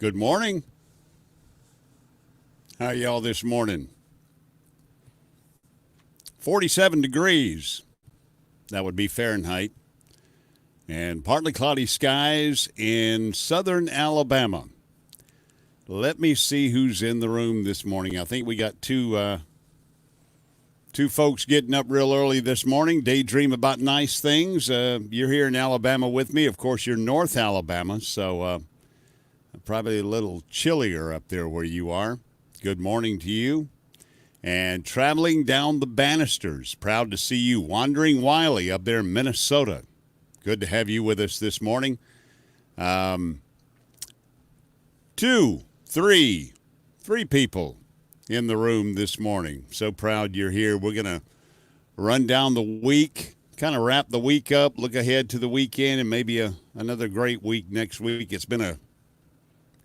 Good morning. How are y'all this morning? 47 degrees. That would be Fahrenheit. And partly cloudy skies in southern Alabama. Let me see who's in the room this morning. I think we got two folks getting up real early this morning, daydream about nice things. You're here in Alabama with me. Of course, you're North Alabama, so probably a little chillier up there where you are. Good morning to you. And traveling down the banisters, proud to see you. Wandering Wiley up there in Minnesota. Good to have you with us this morning. Three people in the room this morning. So proud you're here. We're going to run down the week, kind of wrap the week up, look ahead to the weekend, and maybe another great week next week. It's been a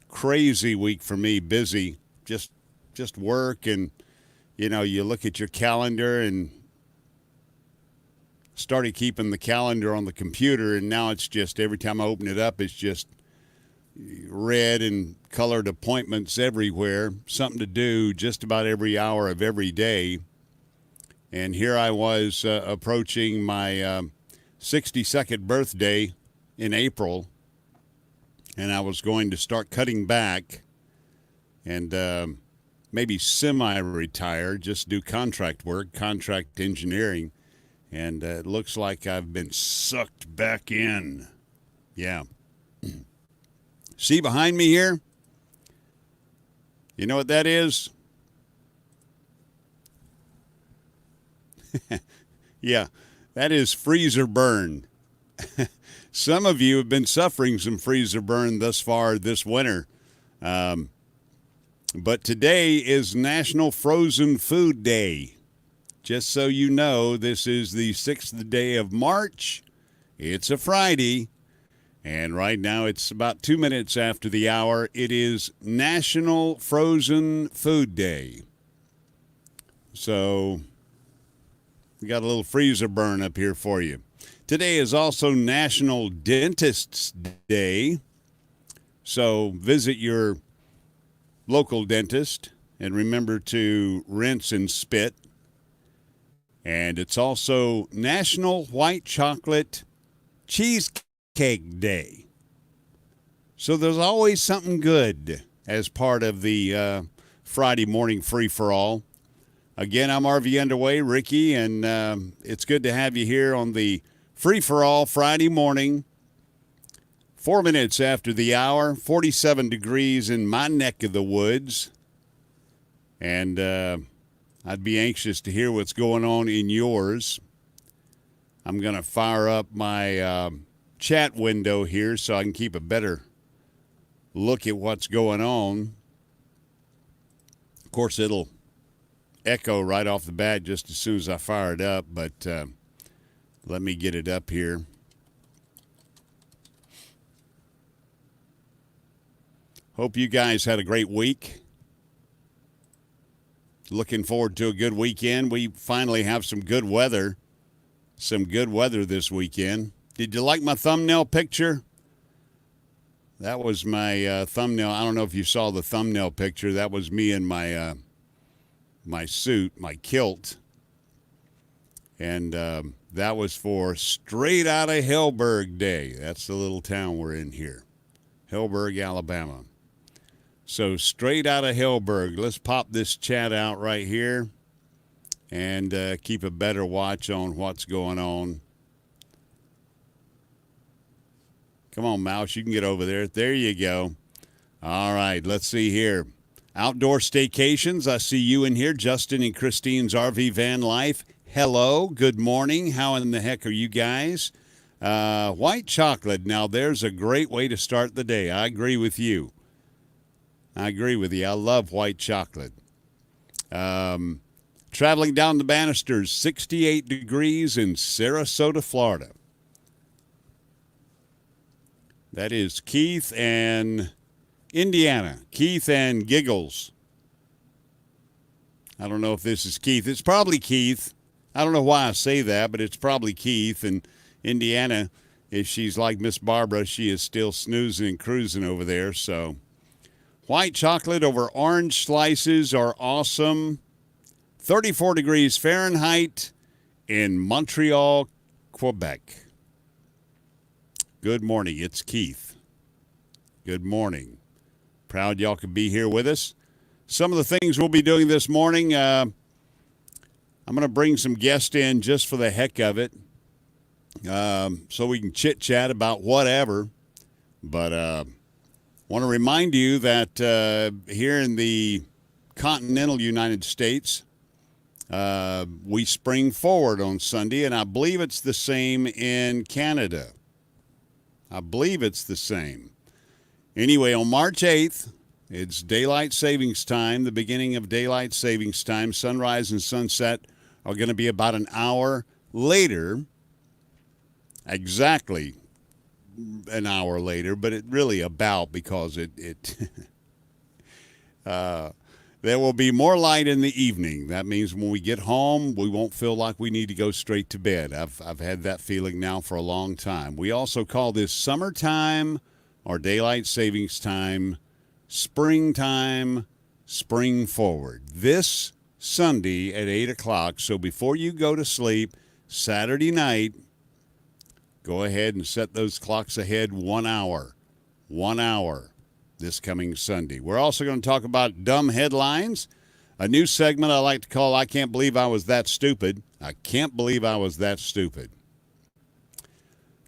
crazy week for me, busy, just work, and, you know, you look at your calendar and started keeping the calendar on the computer, and now it's just every time I open it up, it's just red and colored appointments everywhere, something to do just about every hour of every day. And here I was approaching my 62nd birthday in April, and I was going to start cutting back and maybe semi-retire, just do contract work, contract engineering, and it looks like I've been sucked back in. Yeah. See behind me here? You know what that is? Yeah, that is freezer burn. Some of you have been suffering some freezer burn thus far this winter. But today is National Frozen Food Day. Just so you know, this is the 6th day of March. It's a Friday. And right now it's about 2 minutes after the hour. It is National Frozen Food Day. So we got a little freezer burn up here for you. Today is also National Dentist's Day. So visit your local dentist and remember to rinse and spit. And it's also National White Chocolate Cheesecake Day. So there's always something good as part of the Friday morning free-for-all. Again, I'm RV Underway, Ricky, and it's good to have you here on the free-for-all Friday morning. 4 minutes after the hour, 47 degrees in my neck of the woods. And I'd be anxious to hear what's going on in yours. I'm going to fire up my chat window here so I can keep a better look at what's going on. Of course, it'll echo right off the bat just as soon as I fire it up, but let me get it up here. Hope you guys had a great week. Looking forward to a good weekend. We finally have some good weather. Some good weather this weekend. Did you like my thumbnail picture? That was my thumbnail. I don't know if you saw the thumbnail picture. That was me in my my suit, my kilt. And that was for Straight Outta Hellberg Day. That's the little town we're in here. Hellberg, Alabama. So Straight Outta Hellberg. Let's pop this chat out right here and keep a better watch on what's going on. Come on, Mouse. You can get over there. There you go. All right. Let's see here. Outdoor staycations. I see you in here. Justin and Christine's RV Van Life. Hello. Good morning. How in the heck are you guys? White chocolate. Now, there's a great way to start the day. I agree with you. I agree with you. I love white chocolate. Traveling down the banisters, 68 degrees in Sarasota, Florida. That is Keith and Indiana. Keith and Giggles. I don't know if this is Keith. It's probably Keith. I don't know why I say that, but it's probably Keith. And Indiana, if she's like Miss Barbara, she is still snoozing and cruising over there. So White chocolate over orange slices are awesome. 34 degrees Fahrenheit in Montreal, Quebec. Good morning. It's Keith. Good morning. Proud y'all could be here with us. Some of the things we'll be doing this morning, I'm going to bring some guests in just for the heck of it, so we can chit-chat about whatever. But want to remind you that here in the continental United States, we spring forward on Sunday, and I believe it's the same in Canada. I believe it's the same. Anyway, on March 8th, it's daylight savings time, the beginning of daylight savings time. Sunrise and sunset are going to be about an hour later, exactly an hour later, but it really about because there will be more light in the evening. That means when we get home, we won't feel like we need to go straight to bed. I've had that feeling now for a long time. We also call this summertime or daylight savings time, springtime, spring forward. This Sunday at 8 o'clock, so before you go to sleep Saturday night, go ahead and set those clocks ahead 1 hour. 1 hour this coming Sunday. We're also going to talk about dumb headlines, a new segment I like to call I Can't Believe I Was That Stupid. I can't believe I was that stupid.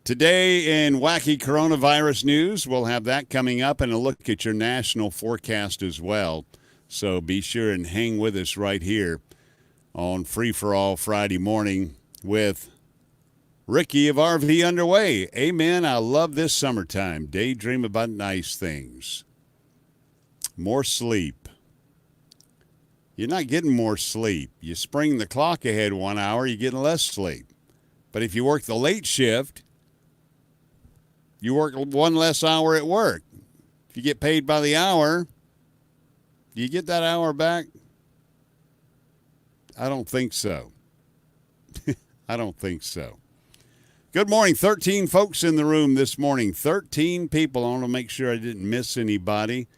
Today in Wacky Coronavirus news, we'll have that coming up and a look at your national forecast as well. So be sure and hang with us right here on Free for All Friday morning with Ricky of RV Underway. Amen. I love this summertime. Daydream about nice things. More sleep. You're not getting more sleep. You spring the clock ahead 1 hour, you're getting less sleep. But if you work the late shift, you work one less hour at work. If you get paid by the hour, do you get that hour back? I don't think so. I don't think so. Good morning. 13 folks in the room this morning. 13 people. I want to make sure I didn't miss anybody.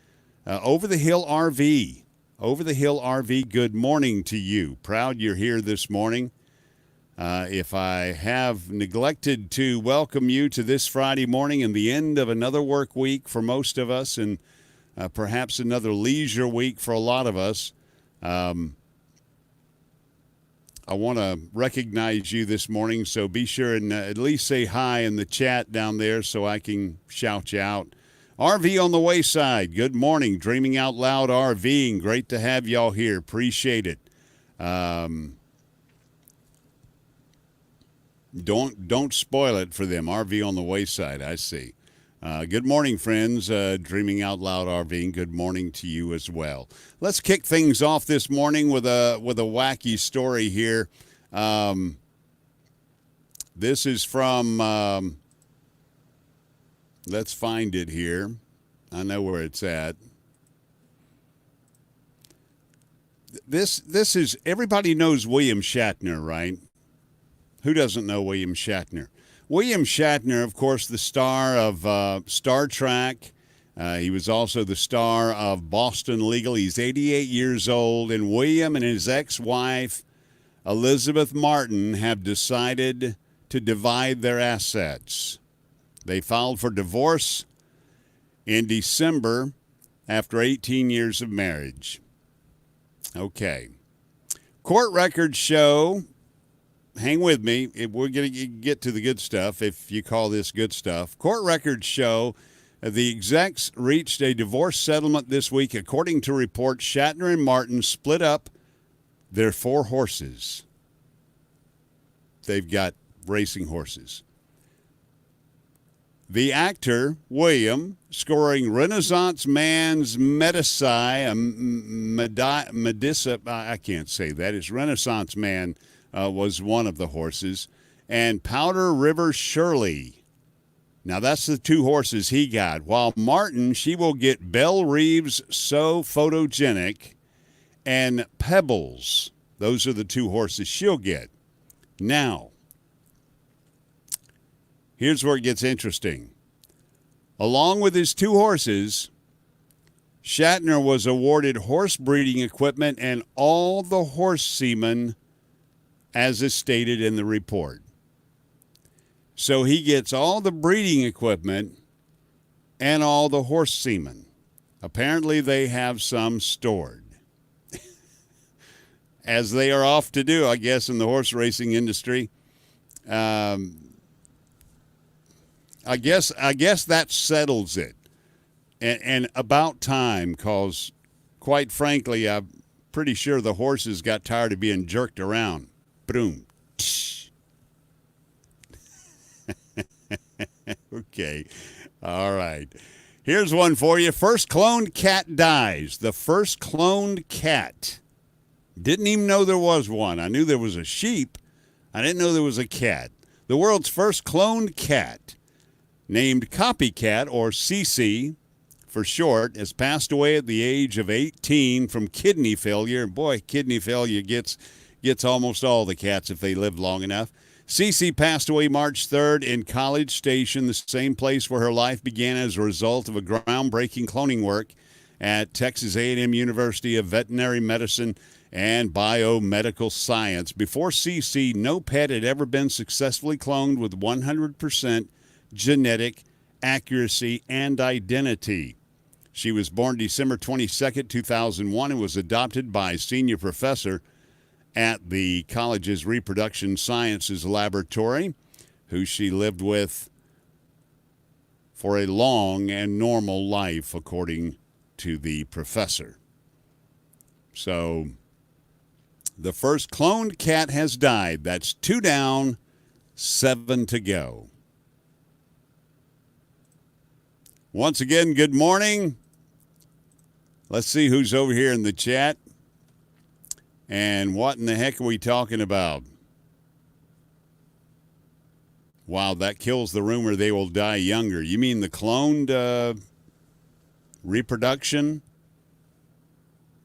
Over the Hill RV. Over the Hill RV, good morning to you. Proud you're here this morning. If I have neglected to welcome you to this Friday morning and the end of another work week for most of us and perhaps another leisure week for a lot of us, I want to recognize you this morning, so be sure and at least say hi in the chat down there so I can shout you out. RV on the Wayside, good morning. Dreaming Out Loud RVing, great to have y'all here. Appreciate it. Don't spoil it for them. RV on the Wayside, I see. Good morning, friends. Dreaming Out Loud RVing, good morning to you as well. Let's kick things off this morning with a wacky story here. This is from, let's find it here. I know where it's at. This is, everybody knows William Shatner, right? Who doesn't know William Shatner? William Shatner, of course, the star of Star Trek. He was also the star of Boston Legal. He's 88 years old, and William and his ex-wife, Elizabeth Martin, have decided to divide their assets. They filed for divorce in December after 18 years of marriage. Okay. Court records show... Hang with me. We're going to get to the good stuff, if you call this good stuff. Court records show the execs reached a divorce settlement this week. According to reports, Shatner and Martin split up their 4 horses. They've got racing horses. The actor, William, scoring Renaissance Man's Medici, I can't say that. It's Renaissance Man. Was one of the horses, and Powder River Shirley. Now, that's the 2 horses he got. While Martin, she will get Belle Reeves So Photogenic and Pebbles. Those are the 2 horses she'll get. Now, here's where it gets interesting. Along with his 2 horses, Shatner was awarded horse breeding equipment and all the horse semen, as is stated in the report. So he gets all the breeding equipment and all the horse semen. Apparently they have some stored, as they are off to do, I guess, in the horse racing industry. I guess that settles it. And about time, because quite frankly, I'm pretty sure the horses got tired of being jerked around. Boom. Okay. All right. Here's one for you. First cloned cat dies. The first cloned cat. Didn't even know there was one. I knew there was a sheep. I didn't know there was a cat. The world's first cloned cat, named Copycat, or CC for short, has passed away at the age of 18 from kidney failure. Boy, kidney failure gets almost all the cats if they live long enough. Cece passed away March 3rd in College Station, the same place where her life began as a result of a groundbreaking cloning work at Texas A&M University of Veterinary Medicine and Biomedical Science. Before Cece, no pet had ever been successfully cloned with 100% genetic accuracy and identity. She was born December 22nd, 2001, and was adopted by a senior professor at the college's reproduction sciences laboratory, who she lived with for a long and normal life, according to the professor. So the first cloned cat has died. That's 2 down, 7 to go. Once again, good morning. Let's see who's over here in the chat. And what in the heck are we talking about? Wow, that kills the rumor they will die younger. You mean the cloned reproduction?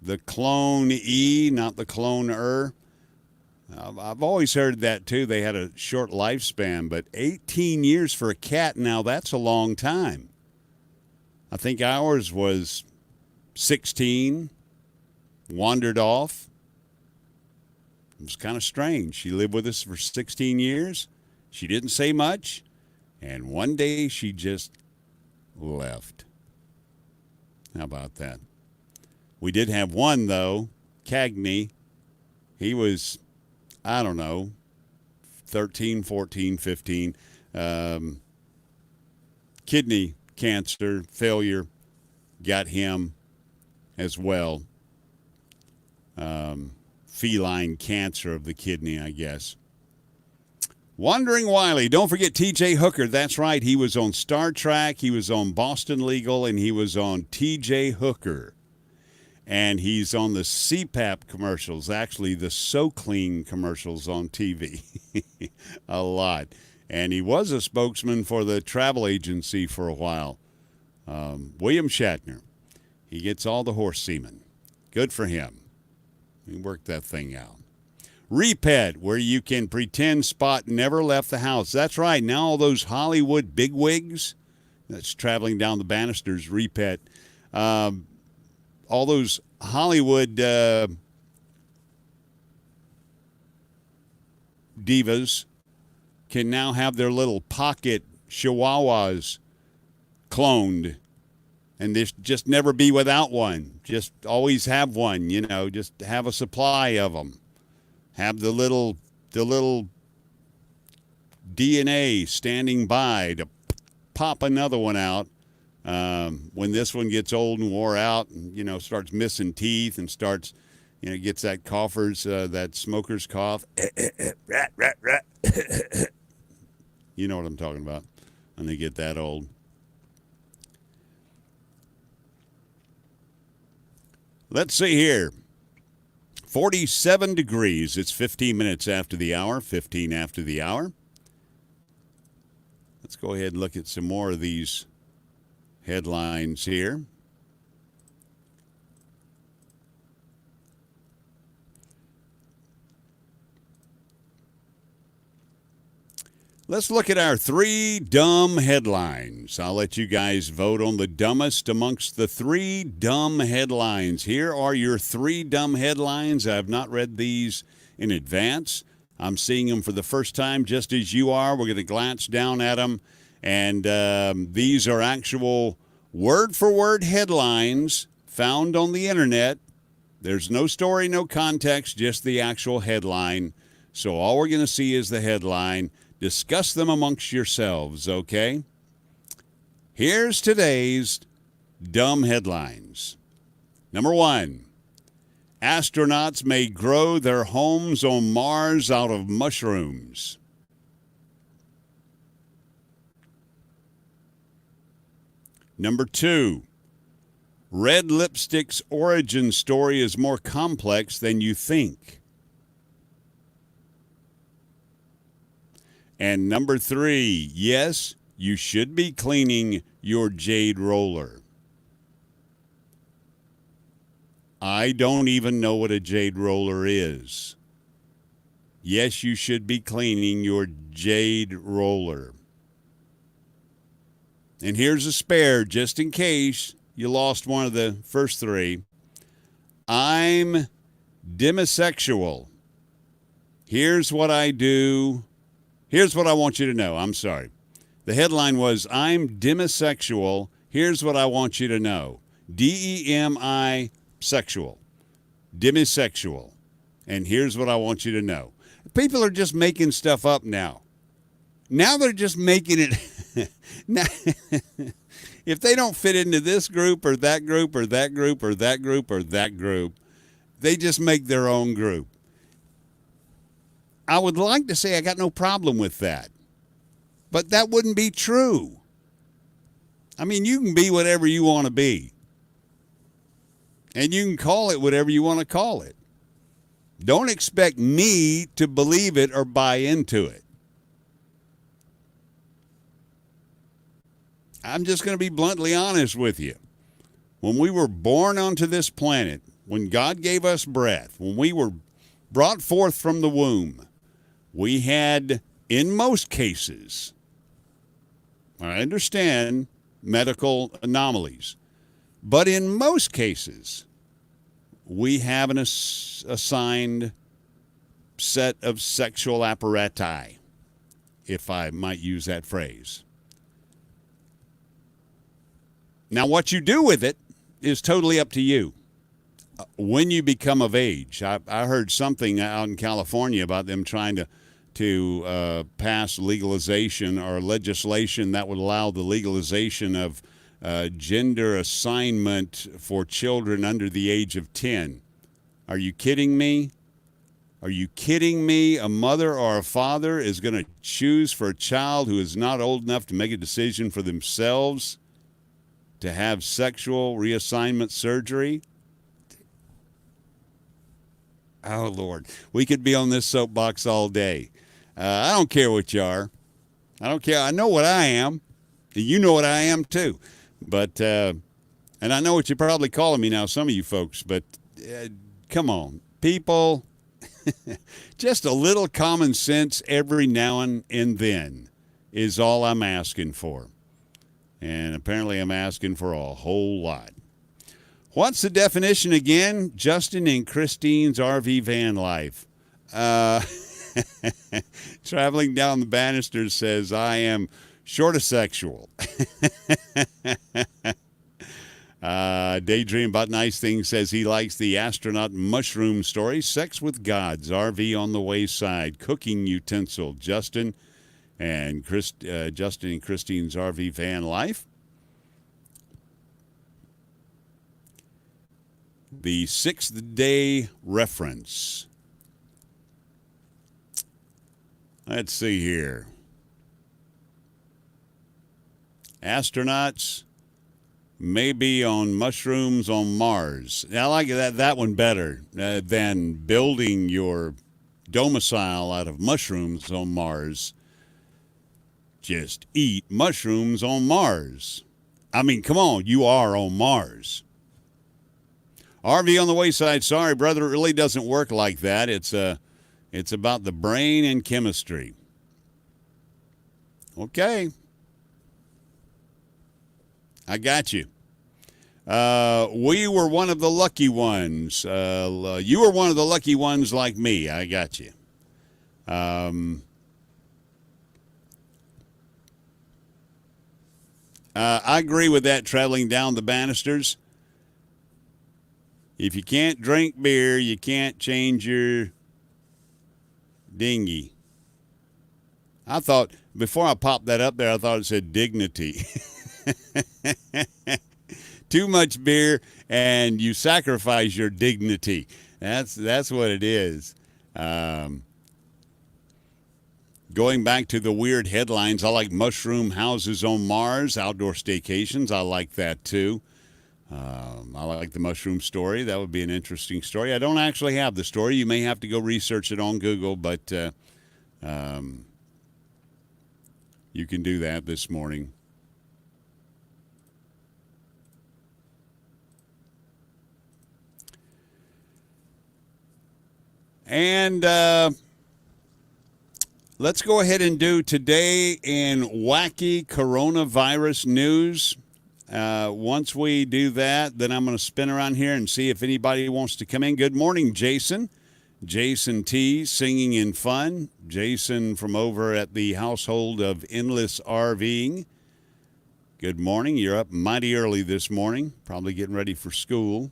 The clone E, not the clone-er? I've always heard that, too. They had a short lifespan, but 18 years for a cat now, that's a long time. I think ours was 16, wandered off. It was kind of strange. She lived with us for 16 years. She didn't say much. And one day she just left. How about that? We did have one, though, Cagney. He was, I don't know, 13, 14, 15. Kidney cancer, failure, got him as well. Feline cancer of the kidney, I guess. Wandering Wiley. Don't forget TJ Hooker. That's right. He was on Star Trek. He was on Boston Legal, and he was on TJ Hooker. And he's on the CPAP commercials, actually the So Clean commercials on TV. A lot. And he was a spokesman for the travel agency for a while. William Shatner. He gets all the horse semen. Good for him. He worked that thing out. Repet, where you can pretend Spot never left the house. That's right. Now all those Hollywood bigwigs that's traveling down the banisters, Repet. All those Hollywood divas can now have their little pocket chihuahuas cloned. And just never be without one. Just always have one, just have a supply of them. Have the little DNA standing by to pop another one out when this one gets old and wore out and, starts missing teeth and starts, gets that that smoker's cough. Rat, rat, rat. You know what I'm talking about when they get that old. Let's see here. 47 degrees. It's 15 minutes after the hour, 15 after the hour. Let's go ahead and look at some more of these headlines here. Let's look at our 3 dumb headlines. I'll let you guys vote on the dumbest amongst the 3 dumb headlines. Here are your 3 dumb headlines. I have not read these in advance. I'm seeing them for the first time just as you are. We're going to glance down at them. And these are actual word-for-word headlines found on the internet. There's no story, no context, just the actual headline. So all we're going to see is the headline. Discuss them amongst yourselves, okay? Here's today's dumb headlines. Number 1, astronauts may grow their homes on Mars out of mushrooms. Number 2, red lipstick's origin story is more complex than you think. And number 3, yes, you should be cleaning your jade roller. I don't even know what a jade roller is. Yes, you should be cleaning your jade roller. And here's a spare just in case you lost one of the first 3. I'm demisexual. Here's what I do. Here's what I want you to know. I'm sorry. The headline was, I'm demisexual. Here's what I want you to know. D-E-M-I sexual. Demisexual. And here's what I want you to know. People are just making stuff up now. Now they're just making it. Now, if they don't fit into this group or that group or that group or that group or that group, they just make their own group. I would like to say I got no problem with that, but that wouldn't be true. I mean, you can be whatever you want to be, and you can call it whatever you want to call it. Don't expect me to believe it or buy into it. I'm just going to be bluntly honest with you. When we were born onto this planet, when God gave us breath, when we were brought forth from the womb, we had, in most cases, I understand medical anomalies, but in most cases, we have an assigned set of sexual apparati, if I might use that phrase. Now, what you do with it is totally up to you. When you become of age, I heard something out in California about them trying to pass legalization or legislation that would allow the legalization of gender assignment for children under the age of 10. Are you kidding me? Are you kidding me? A mother or a father is going to choose for a child who is not old enough to make a decision for themselves to have sexual reassignment surgery? Oh, Lord. We could be on this soapbox all day. I don't care what you are. I don't care. I know what I am. You know what I am, too. But, and I know what you're probably calling me now, some of you folks, but come on. People, just a little common sense every now and then is all I'm asking for. And apparently I'm asking for a whole lot. What's the definition again? Justin and Christine's RV van life. Traveling down the banisters says, I am short of sexual. Daydream about nice things says he likes the astronaut mushroom story. Sex with gods, RV on the wayside, cooking utensil. Justin and Justin and Christine's RV van life. The Sixth Day reference. Let's see here. Astronauts may be on mushrooms on Mars. I like that one better than building your domicile out of mushrooms on Mars. Just eat mushrooms on Mars. I mean, come on, you are on Mars. RV on the wayside, sorry, brother, it really doesn't work like that. It's about the brain and chemistry. Okay. I got you. We were one of the lucky ones. You were one of the lucky ones like me. I got you. I agree with that, traveling down the banisters. If you can't drink beer, you can't change your dinghy. I thought, before I popped that up there, I thought it said dignity. Too much beer and you sacrifice your dignity. That's what it is. Going back to the weird headlines, I like mushroom houses on Mars, outdoor staycations. I like that too. I like the mushroom story. That would be an interesting story. I don't actually have the story. You may have to go research it on Google, but you can do that this morning. And let's go ahead and do today in Wacky Coronavirus news. Once we do that, then I'm going to spin around here and see if anybody wants to come in. Good morning, Jason. Jason T, singing in fun. Jason from over at the household of Endless RVing. Good morning. You're up mighty early this morning, probably getting ready for school.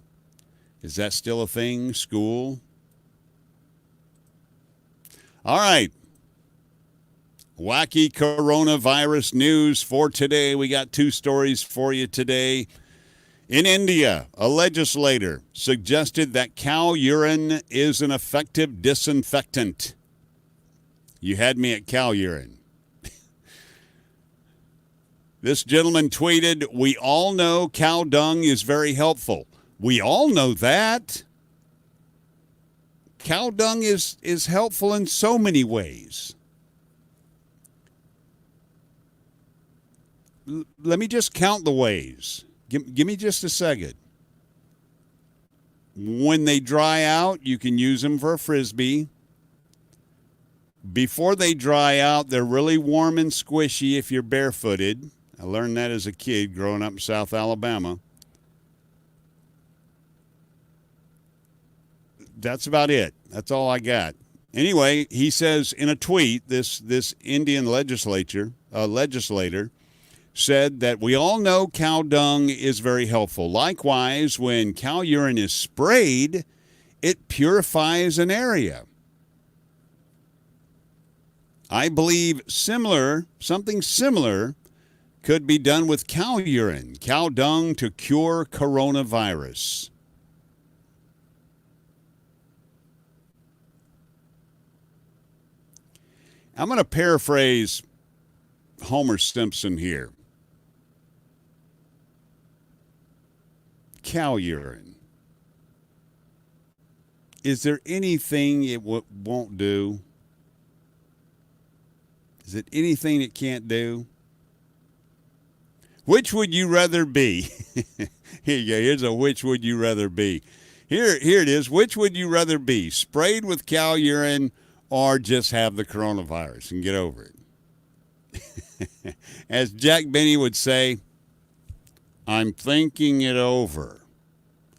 Is that still a thing, school? All right. Wacky coronavirus news for today. We got two stories for you today. In India, a legislator suggested that cow urine is an effective disinfectant. You had me at cow urine. This gentleman tweeted, "We all know cow dung is very helpful." We all know that. Cow dung is helpful in so many ways. Let me just count the ways. Give me just a second. When they dry out, you can use them for a Frisbee. Before they dry out, they're really warm and squishy if you're barefooted. I learned that as a kid growing up in South Alabama. That's about it. That's all I got. Anyway, he says in a tweet, this Indian legislator said that we all know cow dung is very helpful. Likewise, when cow urine is sprayed, it purifies an area. I believe something similar could be done with cow urine, cow dung to cure coronavirus. I'm going to paraphrase Homer Simpson here. Cow urine. Is there anything it won't do? Is it anything it can't do? Which would you rather be? Here you go. Here's a which would you rather be. Here it is. Which would you rather be? Sprayed with cow urine or just have the coronavirus and get over it? As Jack Benny would say, I'm thinking it over.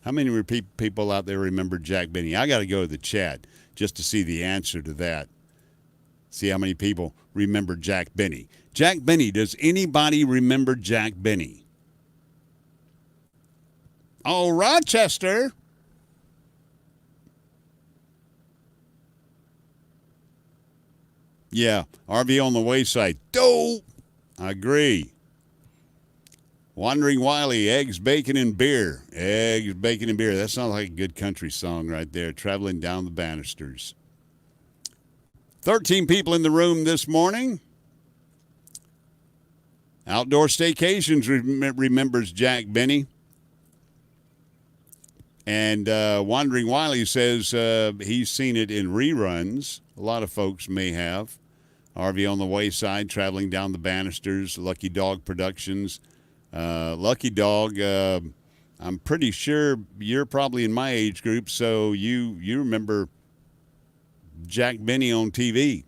How many people out there remember Jack Benny? I got to go to the chat just to see the answer to that. See how many people remember Jack Benny. Jack Benny, does anybody remember Jack Benny? Oh, Rochester. Yeah, RV on the Wayside. Dope. I agree. Wandering Wiley, eggs, bacon, and beer. Eggs, bacon, and beer. That sounds like a good country song right there, traveling down the banisters. 13 people in the room this morning. Outdoor Staycations remembers Jack Benny. And Wandering Wiley says he's seen it in reruns. A lot of folks may have. RV on the Wayside, traveling down the banisters, Lucky Dawg Productions. Lucky Dawg, I'm pretty sure you're probably in my age group, so you remember Jack Benny on TV.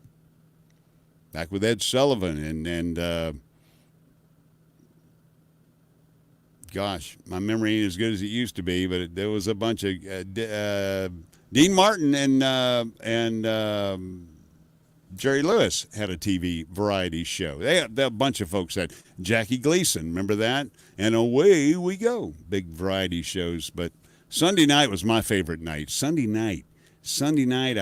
back with Ed Sullivan and gosh, my memory ain't as good as it used to be, but there was a bunch of Dean Martin and Jerry Lewis had a TV variety show. They had a bunch of folks had Jackie Gleason, remember that? And away we go, big variety shows. But Sunday night was my favorite night. Sunday night,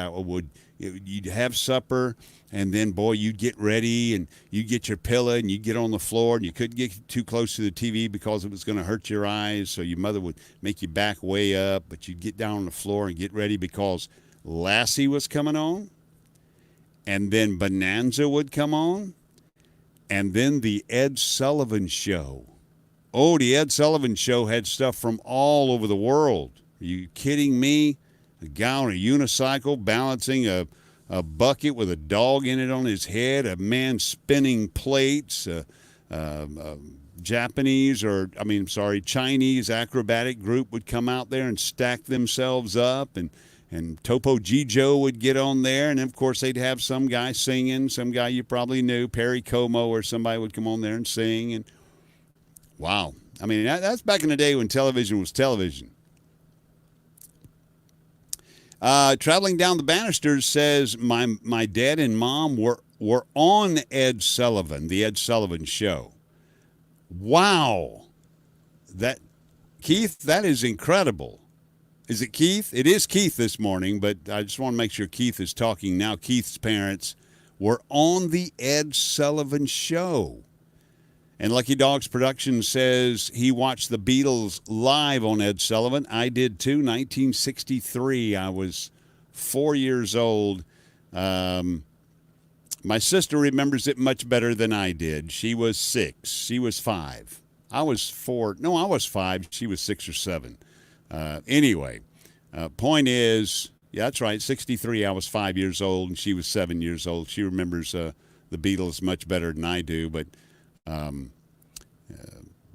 you'd have supper, and then, boy, you'd get ready, and you'd get your pillow, and you'd get on the floor, and you couldn't get too close to the TV because it was going to hurt your eyes, so your mother would make you back way up, but you'd get down on the floor and get ready because Lassie was coming on, and then Bonanza would come on, and then the Ed Sullivan Show. Oh, the Ed Sullivan Show had stuff from all over the world. Are you kidding me? A guy on a unicycle balancing a bucket with a dog in it on his head, a man spinning plates, Chinese acrobatic group would come out there and stack themselves up, and Topo Gijo would get on there, and of course they'd have some guy singing, some guy you probably knew, Perry Como or somebody would come on there and sing, and wow. I mean, that's back in the day when television was television. Traveling Down the Banisters says my dad and mom were on Ed Sullivan, the Ed Sullivan Show. Wow. Keith, that is incredible. Is it Keith? It is Keith this morning, but I just want to make sure Keith is talking now. Keith's parents were on the Ed Sullivan Show. And Lucky Dogs Production says he watched the Beatles live on Ed Sullivan. I did too, 1963. I was 4 years old. My sister remembers it much better than I did. She was 6. She was 5. I was 4. No, I was 5. She was 6 or 7. Anyway, point is, yeah, that's right, 63. I was 5 years old, and she was 7 years old. She remembers the Beatles much better than I do, but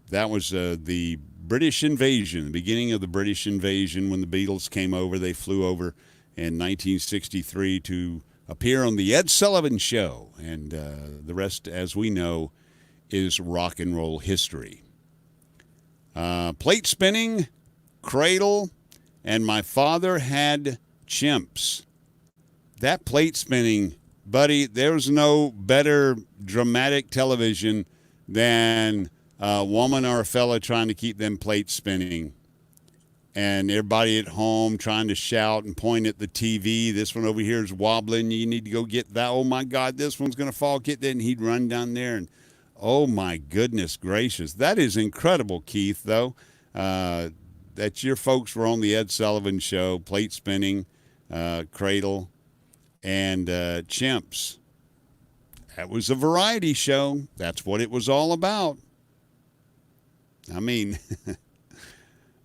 that was the British invasion, the beginning of the British invasion. When the Beatles came over, they flew over in 1963 to appear on the Ed Sullivan Show, and the rest, as we know, is rock and roll history. Plate spinning, cradle, and my father had chimps. That plate spinning, buddy, there's no better dramatic television than a woman or a fella trying to keep them plates spinning, and everybody at home trying to shout and point at the TV. This one over here is wobbling. You need to go get that. Oh, my God, this one's going to fall. Get that. And he'd run down there, and oh, my goodness gracious. That is incredible, Keith, though, that your folks were on the Ed Sullivan Show, plate spinning, cradle, and chimps. That was a variety show. That's what it was all about. I mean,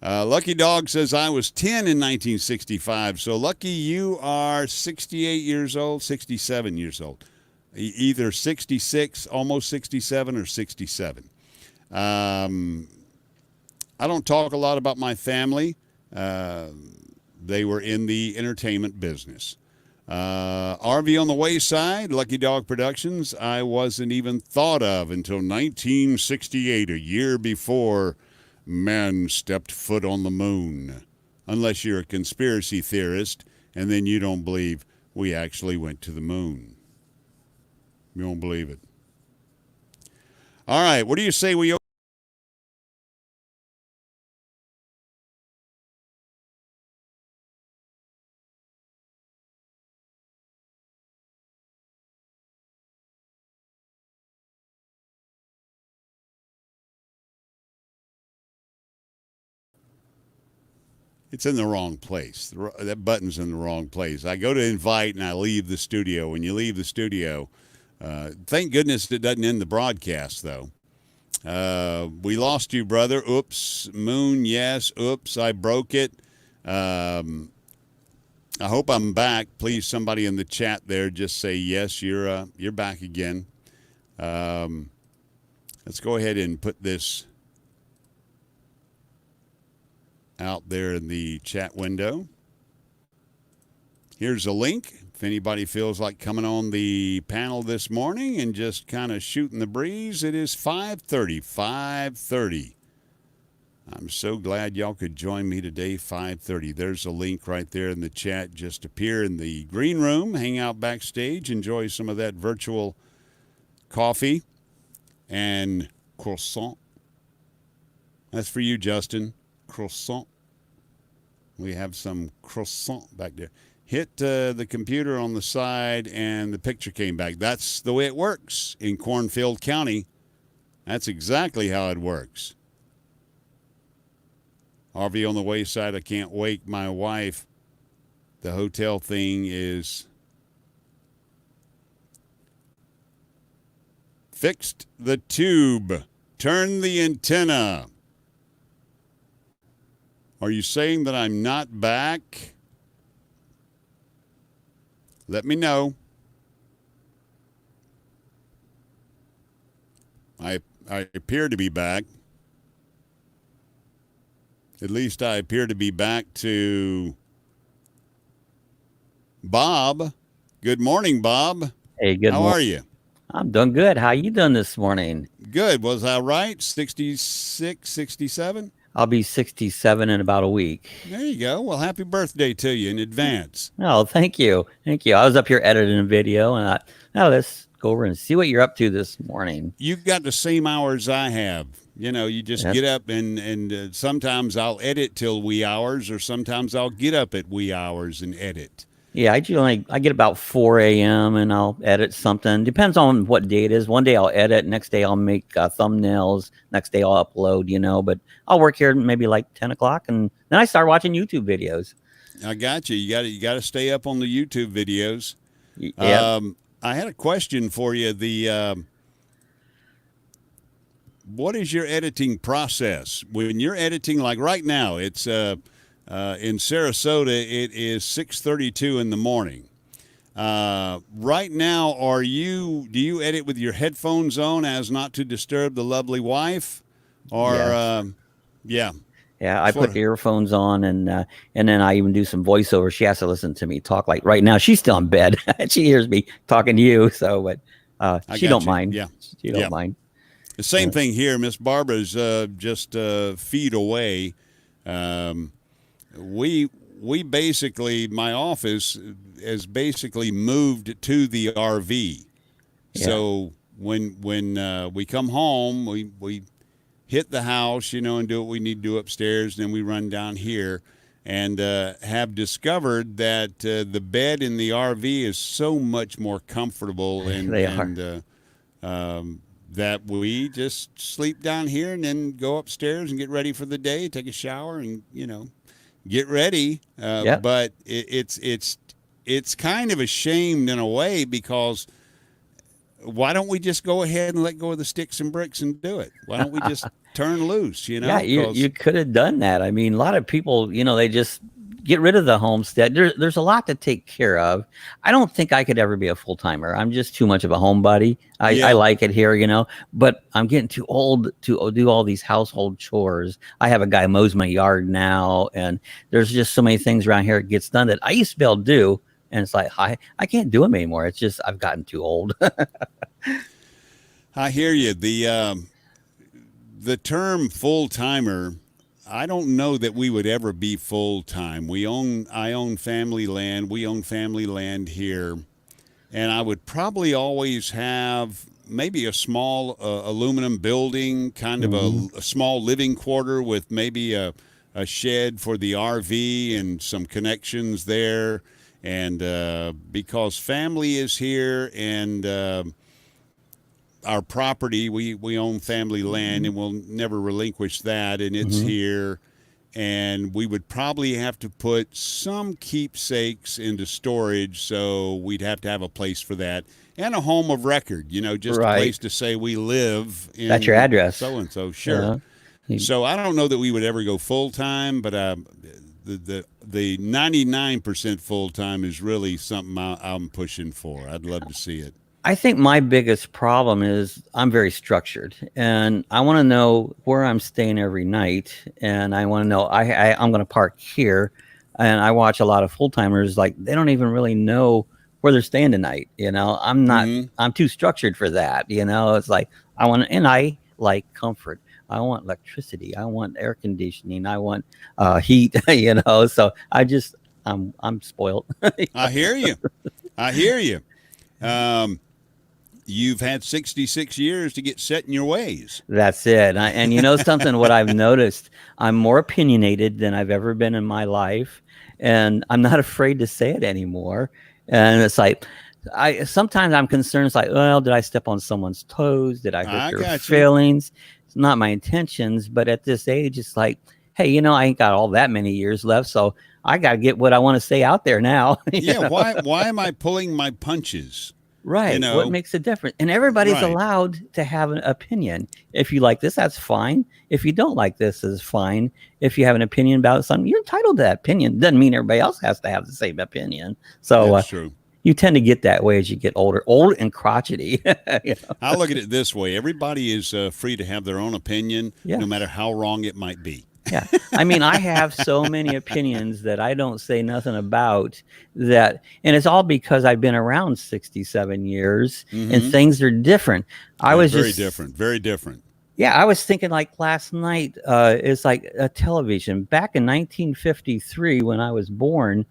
Lucky Dog says I was 10 in 1965. So, Lucky, you are 68 years old, 67 years old. Either 66, almost 67, or 67. I don't talk a lot about my family. They were in the entertainment business. RV on the Wayside, Lucky Dog Productions, I wasn't even thought of until 1968, a year before man stepped foot on the moon. Unless you're a conspiracy theorist, and then you don't believe we actually went to the moon. You don't believe it. All right, what do you say we... It's in the wrong place. That button's in the wrong place. I go to invite and I leave the studio. When you leave the studio, thank goodness it doesn't end the broadcast, though. We lost you, brother. Oops. Moon, yes. Oops, I broke it. I hope I'm back. Please, somebody in the chat there, just say yes, you're back again. Let's go ahead and put this out there in the chat window. Here's a link. If anybody feels like coming on the panel this morning and just kind of shooting the breeze, it is 5:30. 5:30. I'm so glad y'all could join me today, 5:30. There's a link right there in the chat. Just appear in the green room, hang out backstage, enjoy some of that virtual coffee and croissant. That's for you, Justin. Croissant. We have some croissant back there. Hit the computer on the side and the picture came back. That's the way it works in Cornfield County. That's exactly how it works. RV on the wayside, I can't wake my wife. The hotel thing is fixed the tube. Turn the antenna. Are you saying that I'm not back? Let me know. I appear to be back. At least I appear to be back to Bob. Good morning, Bob. Hey, good morning. How are you? I'm doing good. How you doing this morning? Good. Was I right? 66, 67? I'll be 67 in about a week. There you go. Well, happy birthday to you in advance. Oh, thank you. Thank you. I was up here editing a video and I thought, oh, let's go over and see what you're up to this morning. You've got the same hours I have. You know, you just get up and sometimes I'll edit till wee hours or sometimes I'll get up at wee hours and edit. Yeah, I get about 4 a.m. and I'll edit something. Depends on what day it is. One day I'll edit. Next day I'll make thumbnails. Next day I'll upload, you know. But I'll work here maybe like 10 o'clock. And then I start watching YouTube videos. I got you. You got to stay up on the YouTube videos. Yeah. I had a question for you. What is your editing process? When you're editing, like right now, it's in Sarasota, it is 6:32 in the morning. Right now, do you edit with your headphones on as not to disturb the lovely wife? Or, yeah. Yeah, I put earphones on and then I even do some voiceover. She has to listen to me talk. Like right now, she's still in bed. She hears me talking to you. So, but she don't mind. Yeah. She don't mind. The same thing here. Miss Barbara's just feet away. We basically, my office has basically moved to the RV. Yeah. So when we come home, we hit the house, you know, and do what we need to do upstairs. And then we run down here and have discovered that the bed in the RV is so much more comfortable that we just sleep down here and then go upstairs and get ready for the day, take a shower and, you know, get ready. But it's kind of a shame in a way because why don't we just go ahead and let go of the sticks and bricks and do it? Why don't we just turn loose, you know? Yeah, you could have done that. I mean, a lot of people, you know, they just get rid of the homestead. There's a lot to take care of. I don't think I could ever be a full-timer. I'm just too much of a homebody. I like it here, you know, but I'm getting too old to do all these household chores. I have a guy mows my yard now, and there's just so many things around here that gets done that I used to be able to do. And it's like, I can't do them anymore. It's just, I've gotten too old. I hear you. The term full-timer, I don't know that we would ever be full-time. I own family land. We own family land here. And I would probably always have maybe a small aluminum building, kind of a small living quarter with maybe a shed for the RV and some connections there. And because family is here and our property, we own family land and we'll never relinquish that, and it's here. And we would probably have to put some keepsakes into storage, so we'd have to have a place for that. And a home of record, you know, just a place to say we live in. That's your address. So-and-so, sure. So I don't know that we would ever go full-time, but the 99% full-time is really something I'm pushing for. I'd love to see it. I think my biggest problem is I'm very structured, and I want to know where I'm staying every night, and I want to know I'm going to park here. And I watch a lot of full-timers, like they don't even really know where they're staying tonight. I'm not, Mhm. I'm too structured for that. It's like, and I like comfort. I want electricity. I want air conditioning. I want heat, so I'm spoiled. I hear you. I hear you. You've had 66 years to get set in your ways. That's it. And something, what I've noticed, I'm more opinionated than I've ever been in my life. And I'm not afraid to say it anymore. And it's like, sometimes I'm concerned. It's like, well, did I step on someone's toes? Did I hurt their feelings? It's not my intentions. But at this age, it's like, hey, I ain't got all that many years left. So I got to get what I want to say out there now. Yeah. Why am I pulling my punches? Right. What makes a difference? And everybody's allowed to have an opinion. If you like this, that's fine. If you don't like this, is fine. If you have an opinion about something, you're entitled to that opinion. Doesn't mean everybody else has to have the same opinion. So that's true. You tend to get that way as you get older, old and crotchety. I look at it this way. Everybody is free to have their own opinion, no matter how wrong it might be. Yeah. I mean, I have so many opinions that I don't say nothing about and it's all because I've been around 67 years and things are different. Very different. Yeah. I was thinking like last night, it's like a television back in 1953 when I was born.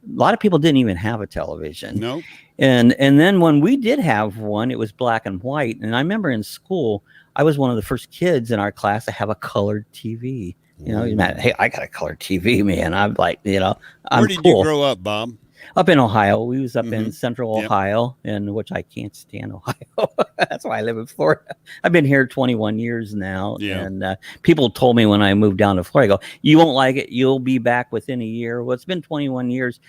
A lot of people didn't even have a television. No. And then when we did have one, it was black and white. And I remember in school, I was one of the first kids in our class to have a colored TV. Hey, I got a colored TV, man. I'm like, I'm Where did you grow up, Bob? Up in Ohio. We was up in central Ohio, and which I can't stand Ohio. That's why I live in Florida. I've been here 21 years now. Yeah. And people told me when I moved down to Florida, I go, you won't like it. You'll be back within a year. Well, it's been 21 years.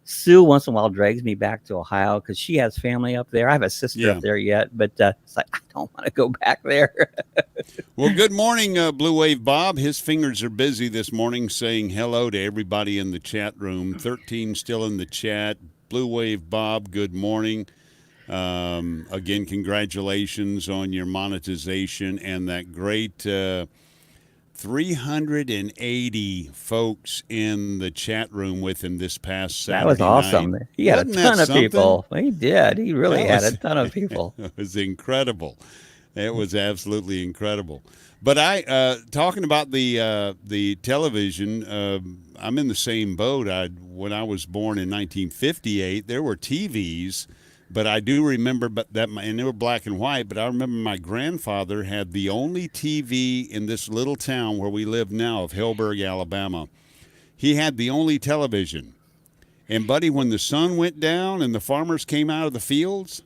Sue once in a while drags me back to Ohio because she has family up there. I have a sister up there yet, but it's like, I don't want to go back there. Well, good morning, Bluwave Bob. His fingers are busy this morning saying hello to everybody in the chat room. 13 still in the chat. Bluwave Bob, good morning. Again, congratulations on your monetization and that great 380 folks in the chat room with him this past Saturday. That was awesome. Night. He had a ton of people. He did. He really had a ton of people. It was incredible. It was absolutely incredible. But talking about the television, I'm in the same boat. When I was born in 1958, there were TVs. But I do remember, and they were black and white, but I remember my grandfather had the only TV in this little town where we live now of Hillsburg, Alabama. He had the only television. And, buddy, when the sun went down and the farmers came out of the fields,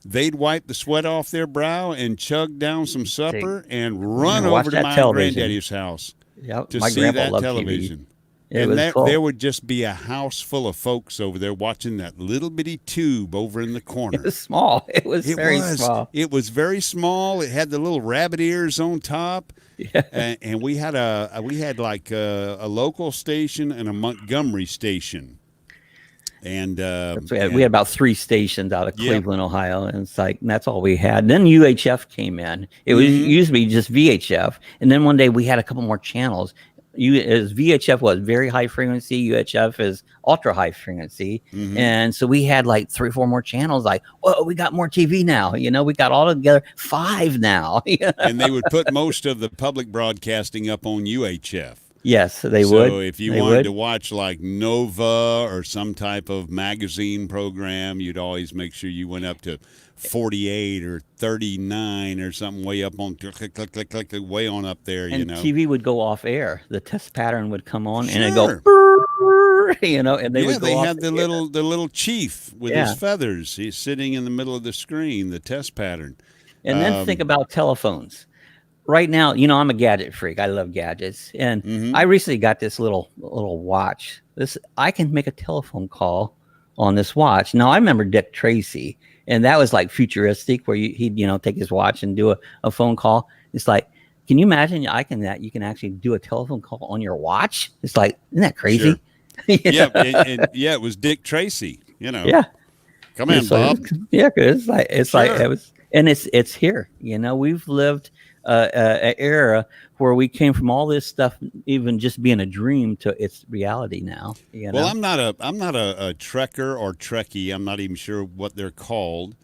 they'd wipe the sweat off their brow and chug down some supper and run over to my granddaddy's house to see that television. TV. And there would just be a house full of folks over there watching that little bitty tube over in the corner. It was small. It was very small. It was very small. It had the little rabbit ears on top. Yeah. And we had like a local station and a Montgomery station. And we had about 3 stations out of Cleveland, Ohio, and it's like that's all we had. Then UHF came in. It used to be just VHF, and then one day we had a couple more channels. VHF was very high frequency. UHF is ultra high frequency, and so we had like 3 or 4 more channels. Like, whoa, we got more TV now. We got all together 5 now. And they would put most of the public broadcasting up on UHF. Yes, they would. So if you wanted to watch like Nova or some type of magazine program, you'd always make sure you went up to 48 or 39 or something way up on click, way on up there. And TV would go off air. The test pattern would come on and it'd go, and they would go off. Had the little chief with his feathers. He's sitting in the middle of the screen. The test pattern. And then think about telephones. Right now, I'm a gadget freak. I love gadgets, and I recently got this little watch. I can make a telephone call on this watch. Now, I remember Dick Tracy, and that was like futuristic, where he'd take his watch and do a phone call. It's like, can you imagine? You can actually do a telephone call on your watch. It's like, isn't that crazy? Sure. It was Dick Tracy. Yeah. Come in, Bob. It's like it was, and it's here. We've lived era where we came from all this stuff, even just being a dream, to its reality now. You know? Well, I'm not a Trekker or Trekkie. I'm not even sure what they're called.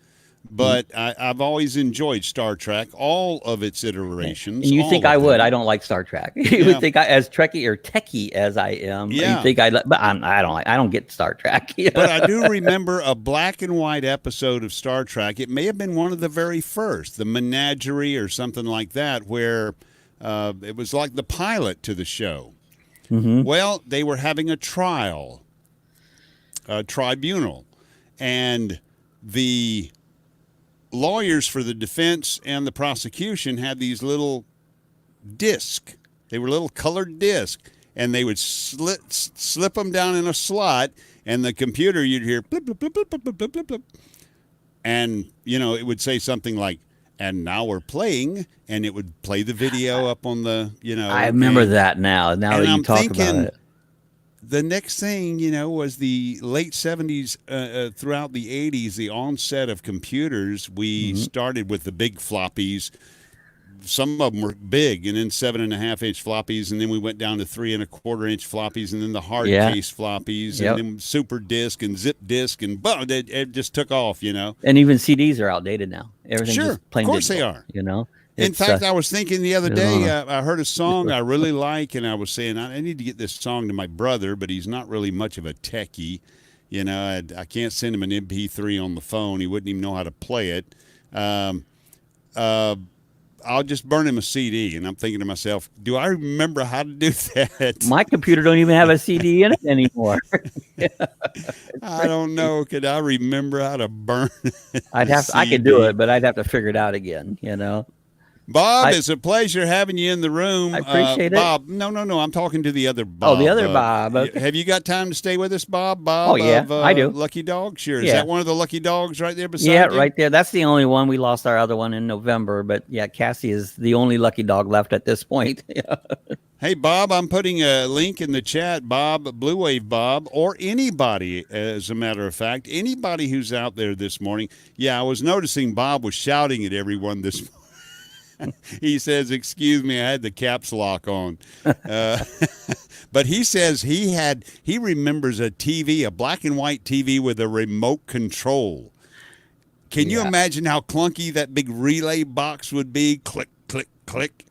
But I've always enjoyed Star Trek, all of its iterations. And you think I would? I don't like Star Trek. You would think as Trekkie or techie as I am. Yeah. You think but I don't like. I don't get Star Trek. But I do remember a black and white episode of Star Trek. It may have been one of the very first, the Menagerie or something like that, where it was like the pilot to the show. Mm-hmm. Well, they were having a tribunal, and the lawyers for the defense and the prosecution had these little discs. They were little colored discs, and they would slip them down in a slot, and the computer, you'd hear blip, blip, blip, blip, blip, blip, blip, blip. And, it would say something like, and now we're playing, and it would play the video up on the, I remember that now that you talk about it. The next thing, was the late 70s, throughout the 80s, the onset of computers. We started with the big floppies. Some of them were big, and then 7.5-inch floppies, and then we went down to 3.25-inch floppies, and then the hard case floppies, and then super disc and zip disc, and it just took off, And even CDs are outdated now. Everything's just plain of course digital, they are. In fact, I was thinking the other day, I heard a song I really like, and I was saying, I need to get this song to my brother, but he's not really much of a techie. I can't send him an MP3 on the phone. He wouldn't even know how to play it. I'll just burn him a CD, and I'm thinking to myself, do I remember how to do that? My computer don't even have a CD in it anymore. I don't know. Could I remember how to burn I could do it, but I'd have to figure it out again, Bob, it's a pleasure having you in the room. I appreciate it. Bob, no, I'm talking to the other Bob. Oh, the other Bob. Okay. Have you got time to stay with us, Bob? Bob, oh, yeah, I do. Lucky Dog? Sure. Yeah. Is that one of the Lucky Dogs right there beside you? Right there. That's the only one. We lost our other one in November, but Cassie is the only Lucky Dog left at this point. Hey, Bob, I'm putting a link in the chat, Bob, Bluwave Bob, or anybody, as a matter of fact, anybody who's out there this morning. Yeah, I was noticing Bob was shouting at everyone this morning. He says, excuse me, I had the caps lock on. But he says he remembers a TV, a black and white TV with a remote control. Can you imagine how clunky that big relay box would be? Click, click, click.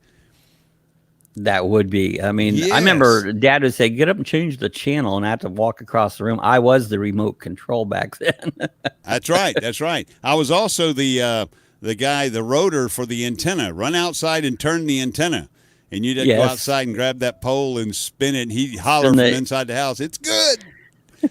That would be. I mean, yes. I remember Dad would say, get up and change the channel, and I had to walk across the room. I was the remote control back then. That's right. I was also the guy, the rotor for the antenna. Run outside and turn the antenna. And you'd go outside and grab that pole and spin it, and he'd holler from inside the house, it's good.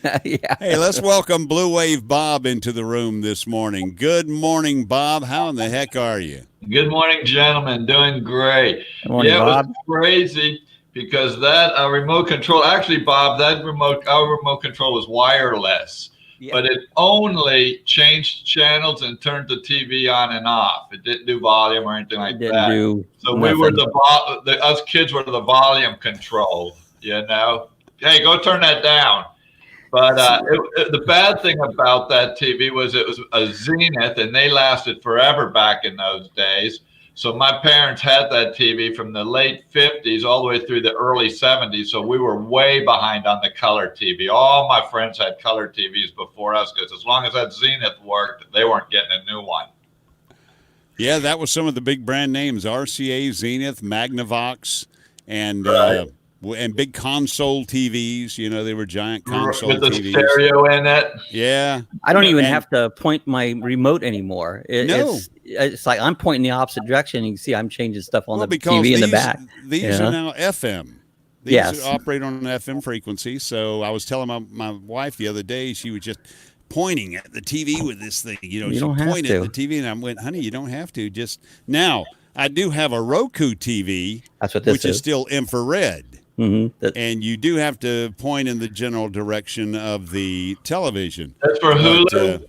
Hey, let's welcome Bluwave Bob into the room this morning. Good morning, Bob. How in the heck are you? Good morning, gentlemen. Doing great. Good morning, Bob. It was crazy because that remote control, actually, Bob, our remote control was wireless. Yeah. But it only changed channels and turned the TV on and off. It didn't do volume or anything like that. So we were us kids were the volume control, Hey, go turn that down. But the bad thing about that TV was it was a Zenith, and they lasted forever back in those days. So my parents had that TV from the late 50s all the way through the early 70s. So we were way behind on the color TV. All my friends had color TVs before us because as long as that Zenith worked, they weren't getting a new one. Yeah, that was some of the big brand names, RCA, Zenith, Magnavox, and big console TVs. They were giant console TVs. With the stereo in it. Yeah. I don't even have to point my remote anymore. It's like I'm pointing the opposite direction. You can see I'm changing stuff on the TV in the back. These are now FM. These operate on an FM frequency. So I was telling my wife the other day, she was just pointing at the TV with this thing. She pointed at the TV, and I went, honey, you don't have to. Just now, I do have a Roku TV, which is still infrared. Mm-hmm. And you do have to point in the general direction of the television. That's for Hulu?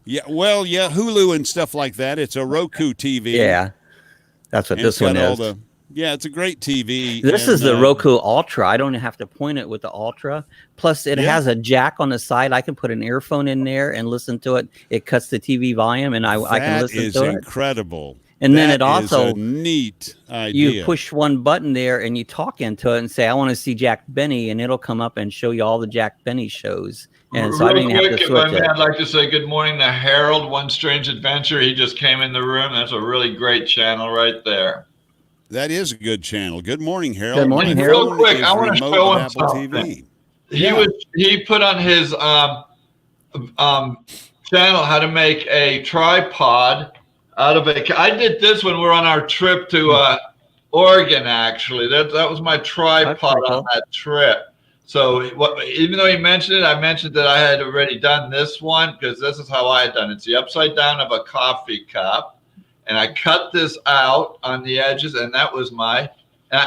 Hulu and stuff like that. It's a Roku TV. Yeah, that's what this one is. It's a great TV. This is the Roku Ultra. I don't have to point it with the Ultra. Plus, it has a jack on the side. I can put an earphone in there and listen to it. It cuts the TV volume, and I can listen to it. That is incredible. And then That it also is a neat idea. you push one button there and you talk into it and say, I want to see Jack Benny, and it'll come up and show you all the Jack Benny shows. And so I Real didn't have quick, to if I switch may, it. I'd like to say good morning to Harold, One Strange Adventure. He just came in the room. That's a really great channel right there. That is a good channel. Good morning, Harold. Good morning, My Harold. phone Real quick, is I want to remote show with him Apple something. TV. He put on his channel how to make a tripod out of a. I did this when we were on our trip to Oregon. Actually, that was my tripod on that trip. So even though he mentioned it, I mentioned that I had already done this one because this is how I had done it. It's the upside down of a coffee cup, and I cut this out on the edges, and that was my.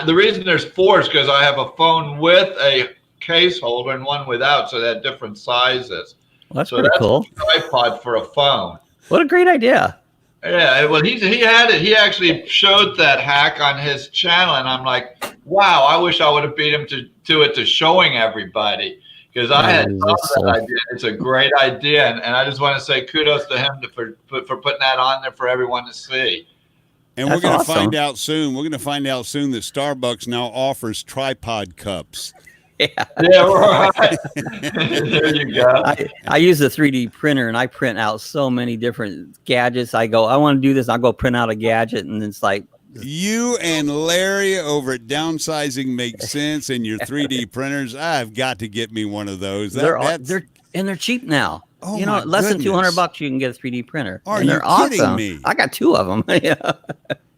The reason there's four is because I have a phone with a case holder and one without, so they had different sizes. Well, that's pretty cool. A tripod for a phone. What a great idea. Yeah, well, he had it. He actually showed that hack on his channel, and I'm like, wow, I wish I would have beat him to showing everybody because I had thought of that idea. It's a great idea, and I just want to say kudos to him for putting that on there for everyone to see. And we're going to find out soon. We're going to find out soon that Starbucks now offers tripod cups. Yeah, right. There you go. I use a 3D printer and I print out so many different gadgets. I want to do this. I'll go print out a gadget, and it's like, you and Larry over at Downsizing Make Sense and your 3D printers. I've got to get me one of those. They're cheap now. Oh, you know, less than $200 you can get a 3D printer. Are you kidding me? I got two of them. Yeah.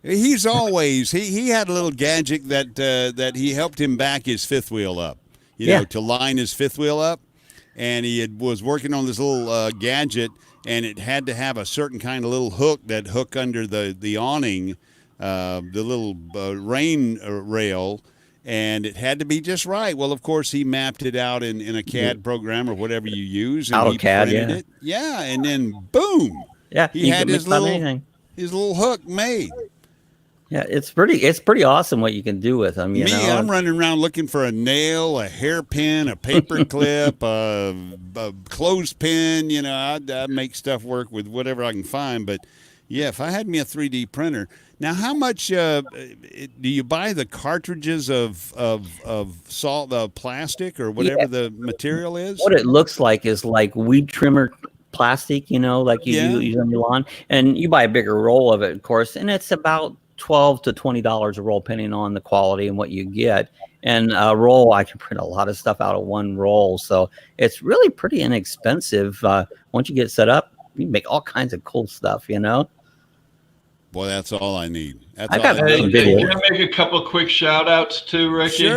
He's always he had a little gadget that he helped him back his fifth wheel up. You know, to line his fifth wheel up, and he was working on this little gadget, and it had to have a certain kind of little hook that hook under the awning, the little rain rail, and it had to be just right. Well, of course, he mapped it out in a CAD program or whatever you use, and he printed it. Yeah, and then boom, he had his little hook made. Yeah, it's pretty awesome what you can do with them. I'm running around looking for a nail, a hairpin, a paper clip, a clothespin. You know, I make stuff work with whatever I can find. But yeah, if I had me a 3D printer. Now, how much do you buy the cartridges of salt, plastic, or whatever the material is? What it looks like is like weed trimmer plastic. You know, like you use on your lawn, and you buy a bigger roll of it, of course, and it's about $12 to $20 a roll, depending on the quality and what you get. And a roll, I can print a lot of stuff out of one roll, so it's really pretty inexpensive. Once you get set up, you can make all kinds of cool stuff. You know. Boy, that's all I need. Can I make a couple of quick shout outs too, Ricky?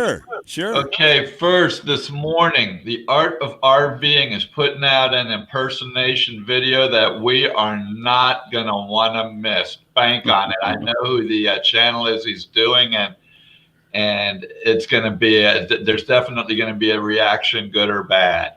Sure. Okay, first, this morning, The Art of RVing is putting out an impersonation video that we are not going to want to miss. Bank on it. I know who the channel is he's doing, and it's going to be, there's definitely going to be a reaction, good or bad.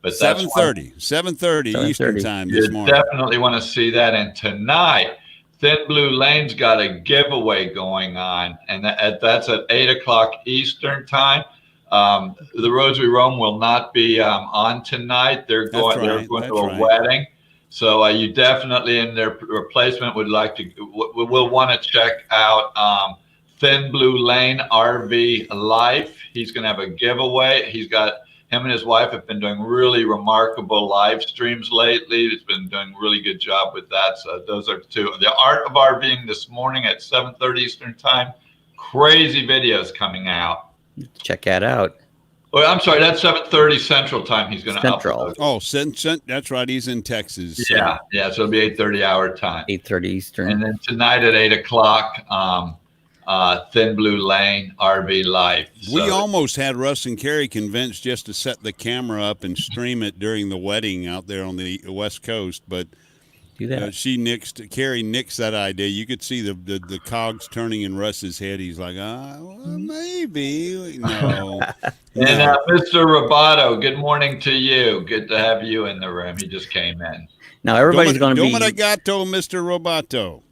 But 7:30 Eastern time this morning. You definitely want to see that. And tonight, Thin Blue Lane's got a giveaway going on, and that's at 8 o'clock Eastern time. The Roads We Roam will not be on tonight. They're going to a wedding. So you definitely, in their replacement, will want to check out Thin Blue Lane RV Life. He's going to have a giveaway. Him and his wife have been doing really remarkable live streams lately. He's been doing a really good job with that. So those are two. The Art of RVing this morning at 7:30 Eastern time. Crazy videos coming out. Check that out. Oh, I'm sorry. That's 7:30 Central time. He's going to upload. Oh, that's right. He's in Texas. So. Yeah. So it'll be 8:30 our time. 8:30 Eastern. And then tonight at 8 o'clock, Thin Blue Lane RV Life. We almost had Russ and Carrie convinced just to set the camera up and stream it during the wedding out there on the West Coast, but do that. Carrie nixed that idea. You could see the cogs turning in Russ's head. He's like, well, maybe. No. And Mr. Roboto, good morning to you. Good to have you in the room. He just came in. Now everybody's going to be. Domo arigato, Mr. Roboto.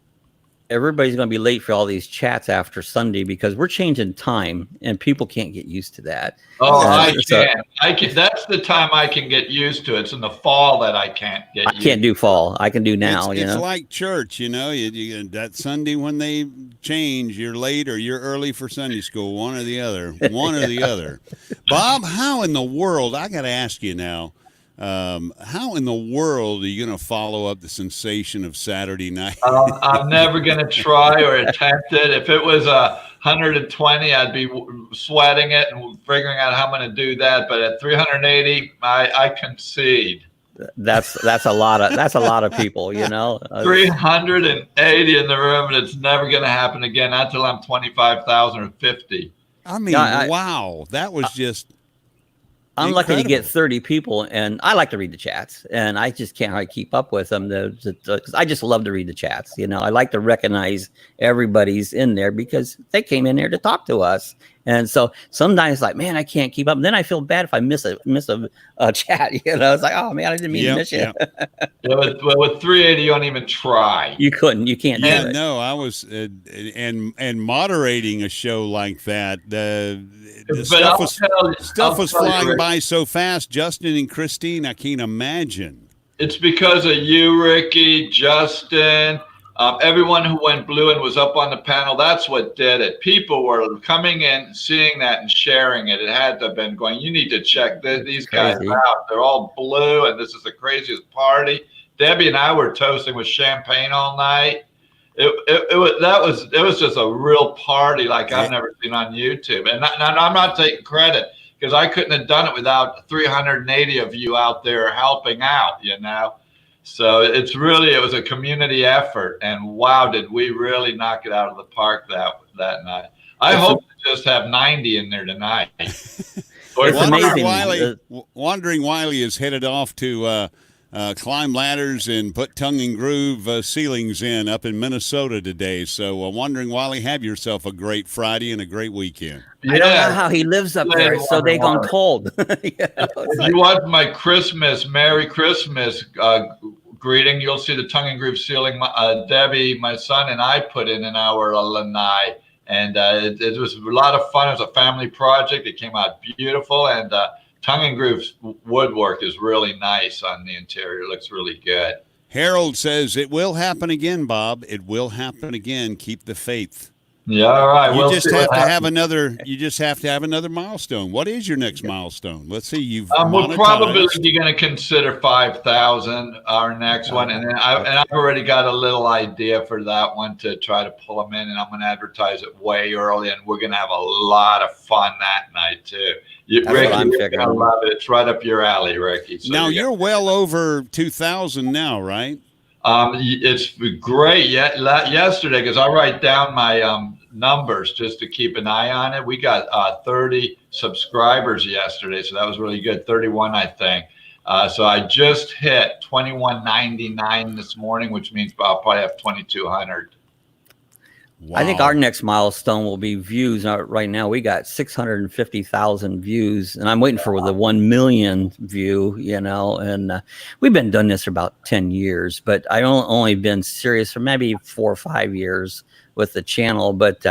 everybody's going to be late for all these chats after Sunday because we're changing time and people can't get used to that. Oh, I can. I can. That's the time I can get used to. It's in the fall that I can't get. I can't do fall. I can do now. It's like church, you know. You that Sunday when they change, you're late or you're early for Sunday school. One or the other. One or the other. Bob, how in the world? I got to ask you now. How in the world are you going to follow up the sensation of Saturday night? I'm never going to try or attempt it. If it was 120, I'd be sweating it and figuring out how I'm going to do that. But at 380, I concede. That's a lot of people, you know. 380 in the room, and it's never going to happen again. Not until I'm 25,000 or 50. I mean, wow, that was just. I'm incredible. lucky to get 30 people, and I like to read the chats, and I just can't really keep up with them because I just love to read the chats. You know, I like to recognize everybody's in there because they came in there to talk to us. And so sometimes like, man, I can't keep up. And then I feel bad if I miss a chat, you know, it's like, oh man, I didn't mean to miss you. With 380, you don't even try. You can't do it. No, I was, and moderating a show like that, the stuff was flying by so fast. Justin and Christine, I can't imagine. It's because of you, Ricky, Justin, everyone who went blue and was up on the panel. That's what did it. People were coming in, seeing that, and sharing it. It had to have been going, you need to check these guys out. They're all blue, and this is the craziest party. Debbie and I were toasting with champagne all night. It was just a real party like I've never seen on YouTube. And I'm not taking credit because I couldn't have done it without 380 of you out there helping out, you know. So it was a community effort, and wow, did we really knock it out of the park that night. I hope to just have 90 in there tonight. It's amazing. Wandering Wiley is headed off to climb ladders and put tongue and groove ceilings in up in Minnesota today. So Wandering Wiley, have yourself a great Friday and a great weekend. Yeah. I don't know how he lives up there. So they gone cold. If you want my Merry Christmas greeting, you'll see the tongue and groove ceiling Debbie, my son, and I put in our lanai. And it was a lot of fun. It was a family project. It came out beautiful. And tongue and groove's woodwork is really nice on the interior. It looks really good. Harold says, it will happen again, Bob. It will happen again. Keep the faith. Yeah, all right. You just have to have another. You just have to have another milestone. What is your next milestone? Let's see. You've we're probably going to consider 5,000 our next one, and then I've already got a little idea for that one to try to pull them in, and I'm going to advertise it way early, and we're going to have a lot of fun that night too. Ricky, you're going to love it. It's right up your alley, Ricky. So now you're well over 2,000 now, right? It's great. Yesterday, because I write down my numbers just to keep an eye on it. We got 30 subscribers yesterday, so that was really good. 31, I think. So I just hit 2199 this morning, which means I'll probably have 2,200. Wow. I think our next milestone will be views. Right now, we got 650,000 views, and I'm waiting for the 1 million view, you know, and we've been doing this for about 10 years, but I've only been serious for maybe 4 or 5 years with the channel. But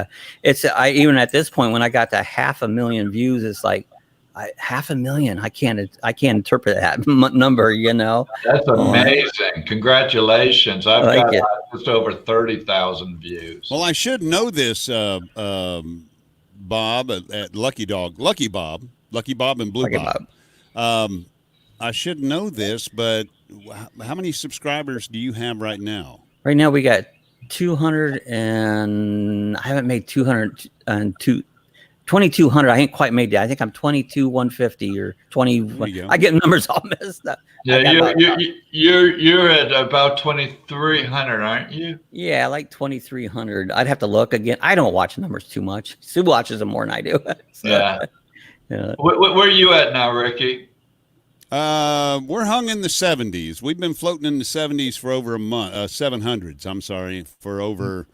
even at this point, when I got to 500,000 views, it's like, 500,000. I can't interpret that number, you know. That's amazing. Congratulations. I've got just over 30,000 views. Well, I should know this, Bob at Lucky Bob and Blue Bob. I should know this, but how many subscribers do you have right now? Right now we got 200, and I haven't made 2,200. I ain't quite made that. I think I'm 22,150 or 20. I get numbers all messed up. Yeah, you're at about 2,300, aren't you? Yeah, like 2,300. I'd have to look again. I don't watch numbers too much. Sue watches them more than I do. So, yeah. Where are you at now, Ricky? We're hung in the 70s. We've been floating in the 70s for over a month. 700s. I'm sorry, for over.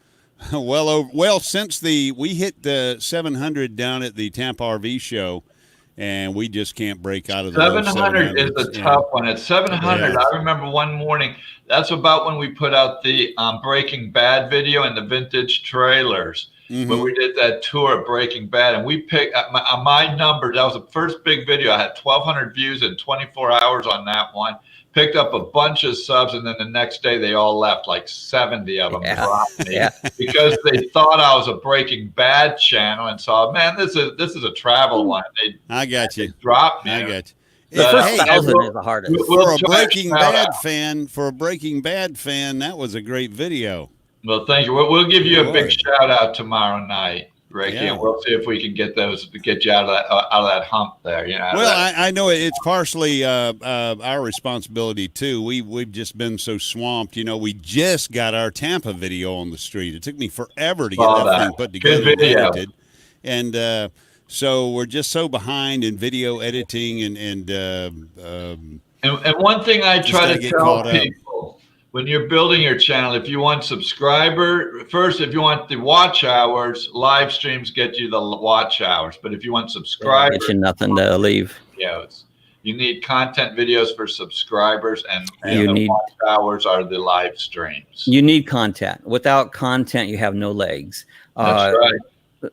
Well, since we hit the 700 down at the Tampa RV show, and we just can't break out of the low 700 is a tough one. At 700, I remember one morning, that's about when we put out the Breaking Bad video and the vintage trailers. When we did that tour of Breaking Bad, and we picked on my number, that was the first big video. I had 1,200 views in 24 hours on that one. Picked up a bunch of subs, and then the next day they all left, like 70 of them dropped me because they thought I was a Breaking Bad channel and saw, man, this is a travel one. I got you. They dropped me. I got you. The first 1,000 is the hardest. For a Breaking Bad fan, that was a great video. Well, thank you. We'll give you a big shout out tomorrow night, Ricky, and we'll see if we can get you out of that hump there. You know. Well, I know it's partially our responsibility too. We've just been so swamped. You know, we just got our Tampa video on the street. It took me forever to get that thing put together and edited, and so we're just so behind in video editing and one thing I try to tell people. When you're building your channel, if you want if you want the watch hours, live streams get you the watch hours. But if you want subscribers, get you nothing to leave. Videos. You need content videos for subscribers, and the watch hours are the live streams. You need content. Without content, you have no legs. That's right.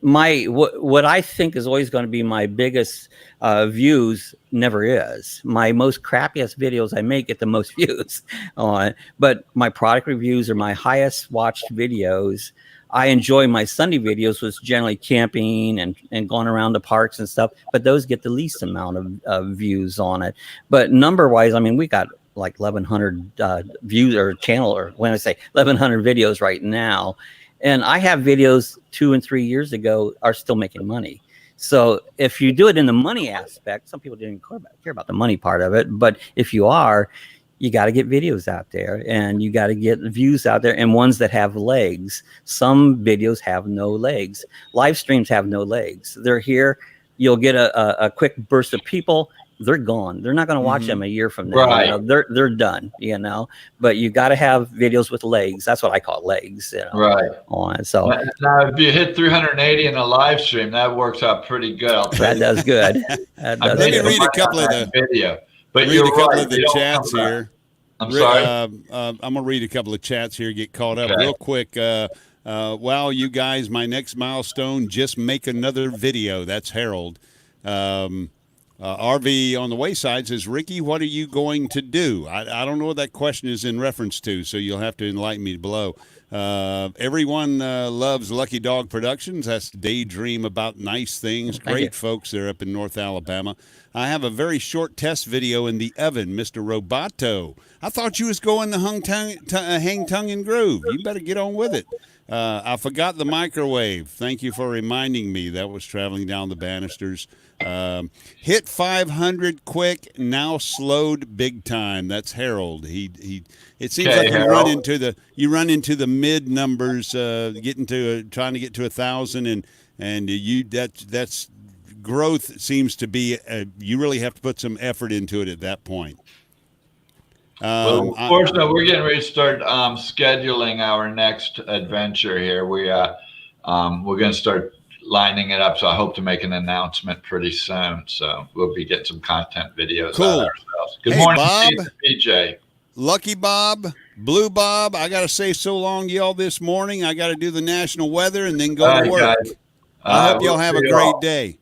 What I think is always going to be my biggest views never is. My most crappiest videos I make get the most views on, but my product reviews are my highest watched videos. I enjoy my Sunday videos, which is generally camping and going around the parks and stuff, but those get the least amount of views on it. But number wise, I mean, we got like 1,100 views or channel, or when I say 1,100 videos right now. And I have videos 2 and 3 years ago are still making money. So if you do it in the money aspect, some people didn't care about the money part of it. But if you are, you got to get videos out there and you got to get views out there, and ones that have legs. Some videos have no legs. Live streams have no legs. They're here. You'll get a quick burst of people. They're gone. They're not going to watch them a year from now. Right. You know, they're done, you know, but you got to have videos with legs. That's what I call legs. You know, right. On. So now if you hit 380 in a live stream, that works out pretty good. That does good. Let me read a couple of the video. But read a couple of the chats here. I'm sorry. I'm going to read a couple of chats here, get caught up real quick. Wow, you guys, my next milestone, just make another video. That's Harold. RV on the wayside says, Ricky, what are you going to do? I don't know what that question is in reference to, so you'll have to enlighten me below. Everyone loves Lucky Dawg Productions. That's Daydream About Nice Things. Great folks there up in North Alabama. I have a very short test video in the oven, Mr. Roboto. I thought you was going to hang tongue and groove. You better get on with it. I forgot the microwave. Thank you for reminding me. That was traveling down the banisters. Hit 500 quick, now slowed big time. That's Harold. It seems like you run into the mid numbers, trying to get to 1,000, and that's growth seems to be. You really have to put some effort into it at that point. Well, unfortunately, we're getting ready to start scheduling our next adventure here. We're going to start lining it up, so I hope to make an announcement pretty soon. So we'll be getting some content videos out ourselves. Good morning, Bob. PJ. Lucky Bob, Blue Bob, I got to say so long to y'all this morning. I got to do the national weather and then go to work. I hope y'all have a great day.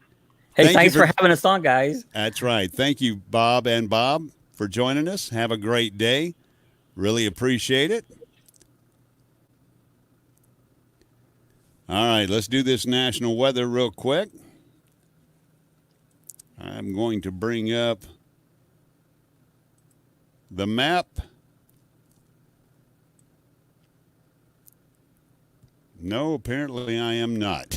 Hey, thanks for having us on, guys. That's right. Thank you, Bob and Bob, for joining us. Have a great day. Really appreciate it. All right, let's do this national weather real quick. I'm going to bring up the map. No, apparently I am not.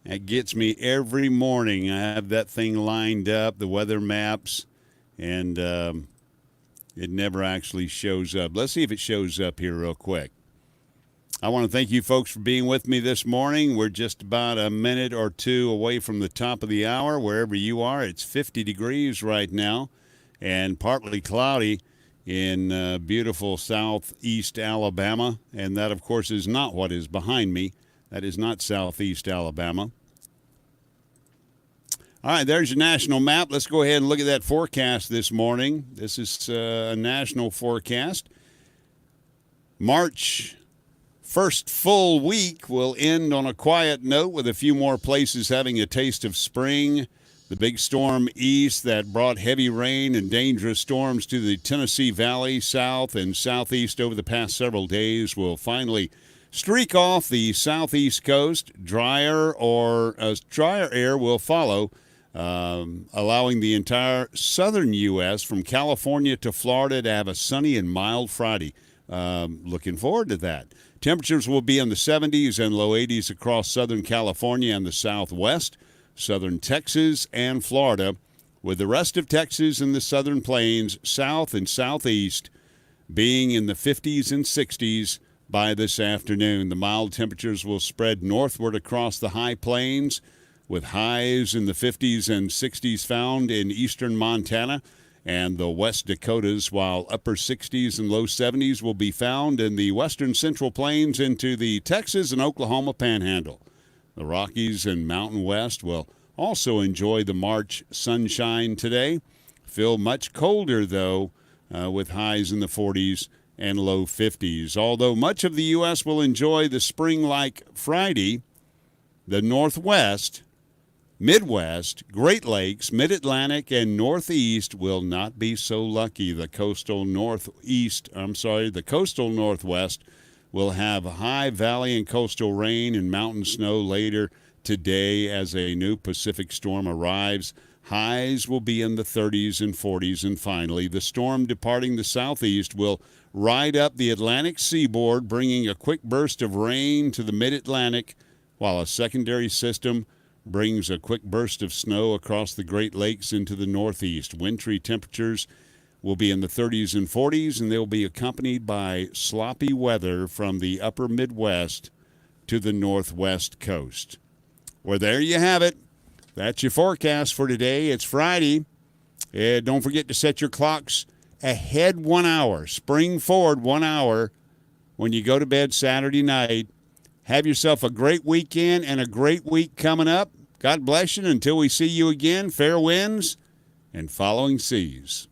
That gets me every morning. I have that thing lined up, the weather maps, and it never actually shows up. Let's see if it shows up here real quick. I want to thank you folks for being with me this morning. We're just about a minute or two away from the top of the hour. Wherever you are, it's 50 degrees right now and partly cloudy in beautiful southeast Alabama. And that, of course, is not what is behind me. That is not southeast Alabama. All right, there's your national map. Let's go ahead and look at that forecast this morning. This is a national forecast. March first full week will end on a quiet note with a few more places having a taste of spring. The big storm east that brought heavy rain and dangerous storms to the Tennessee Valley, south and southeast over the past several days will finally streak off the southeast coast. Drier air will follow, allowing the entire southern U.S. from California to Florida to have a sunny and mild Friday. Looking forward to that. Temperatures will be in the 70s and low 80s across southern California and the southwest, southern Texas and Florida, with the rest of Texas and the southern plains, south and southeast, being in the 50s and 60s by this afternoon. The mild temperatures will spread northward across the high plains, with highs in the 50s and 60s found in eastern Montana and the West Dakotas, while upper 60s and low 70s will be found in the western central plains into the Texas and Oklahoma panhandle. The Rockies and Mountain West will also enjoy the March sunshine today. Feel much colder, though, with highs in the 40s and low 50s. Although much of the U.S. will enjoy the spring-like Friday, the Northwest, Midwest, Great Lakes, Mid-Atlantic, and Northeast will not be so lucky. The coastal Northwest will have high valley and coastal rain and mountain snow later today as a new Pacific storm arrives. Highs will be in the 30s and 40s. And finally, the storm departing the southeast will ride up the Atlantic seaboard, bringing a quick burst of rain to the Mid-Atlantic, while a secondary system brings a quick burst of snow across the Great Lakes into the northeast. Wintry temperatures will be in the 30s and 40s, and they'll be accompanied by sloppy weather from the upper Midwest to the northwest coast. Well, there you have it. That's your forecast for today. It's Friday. And don't forget to set your clocks ahead 1 hour. Spring forward 1 hour when you go to bed Saturday night. Have yourself a great weekend and a great week coming up. God bless you. Until we see you again, fair winds and following seas.